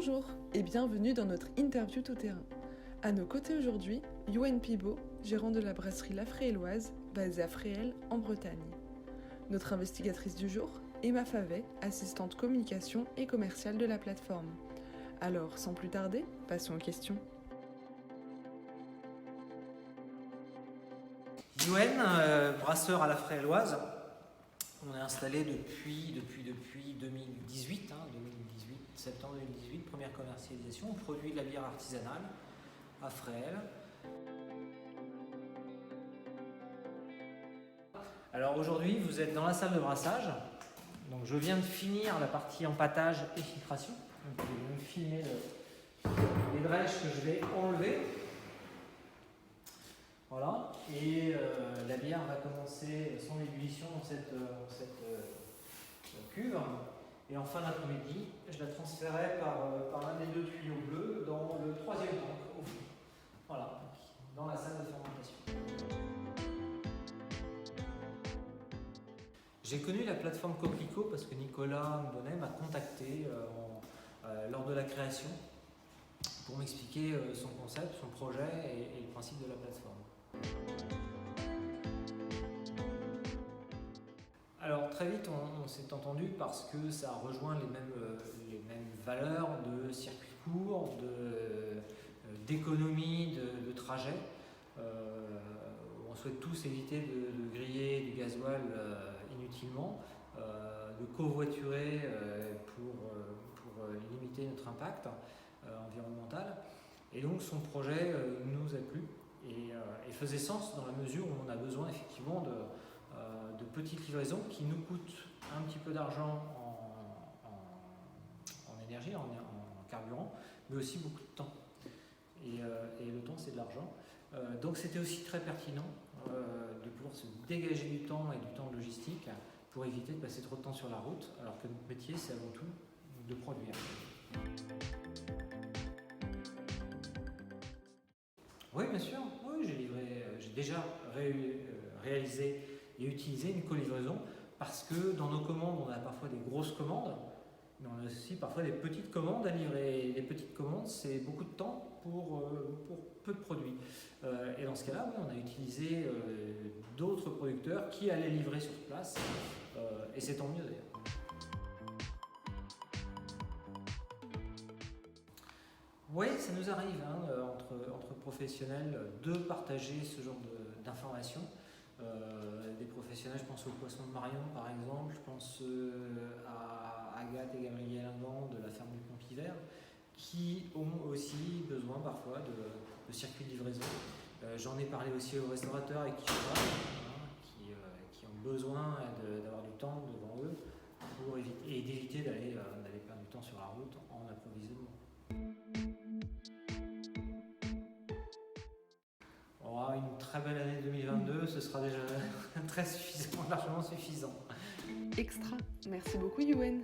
Bonjour et bienvenue dans notre interview tout-terrain. À nos côtés aujourd'hui, Youwen Pibaud, gérant de la brasserie La Fréhelloise, basée à Fréhel, en Bretagne. Notre investigatrice du jour, Emma Favet, assistante communication et commerciale de la plateforme. Alors, sans plus tarder, passons aux questions. Youwen, brasseur à La Fréhelloise. On est installé depuis 2018, septembre 2018, première commercialisation. On produit de la bière artisanale à Fréhel. Alors aujourd'hui, vous êtes dans la salle de brassage. Donc je viens de finir la partie empâtage et filtration. Donc je viens de filmer les drèches que je vais enlever. Voilà, et la bière va commencer son ébullition dans cette cuve. Et en fin d'après-midi, je la transférerai par l'un des deux tuyaux bleus dans le troisième tank au fond. Voilà, dans la salle de fermentation. J'ai connu la plateforme Coquelicot parce que Nicolas Bonnet m'a contacté lors de la création pour m'expliquer son concept, son projet et le principe de la plateforme. Alors très vite on s'est entendu parce que ça rejoint les mêmes valeurs de circuit court, d'économie, de trajet. On souhaite tous éviter de griller du gasoil inutilement, de covoiturer pour limiter notre impact environnemental. Et donc son projet nous a plu et faisait sens dans la mesure où on a besoin effectivement de petites livraisons qui nous coûtent un petit peu d'argent en énergie, en carburant, mais aussi beaucoup de temps. Et le temps, c'est de l'argent. Donc c'était aussi très pertinent de pouvoir se dégager du temps et du temps de logistique pour éviter de passer trop de temps sur la route, alors que notre métier, c'est avant tout de produire. Oui, bien sûr. Oui, j'ai déjà réalisé et utilisé une co-livraison parce que dans nos commandes, on a parfois des grosses commandes, mais on a aussi parfois des petites commandes à livrer. Et les petites commandes, c'est beaucoup de temps pour peu de produits. Et dans ce cas-là, oui, on a utilisé d'autres producteurs qui allaient livrer sur place, et c'est tant mieux d'ailleurs. Oui, ça nous arrive entre professionnels de partager ce genre d'informations. Des professionnels, je pense au Poisson de Marion par exemple, je pense à Agathe et Gabriel Ingan de la ferme du Pont-Pivert, qui ont aussi besoin parfois de circuits de livraison. J'en ai parlé aussi aux restaurateurs avec qui je parle, qui ont besoin d'avoir du temps devant eux et d'éviter d'aller perdre du temps sur la route en approvisionnement. On aura une très belle année 2022, ce sera déjà très suffisant, largement suffisant. Extra, merci beaucoup Youwen.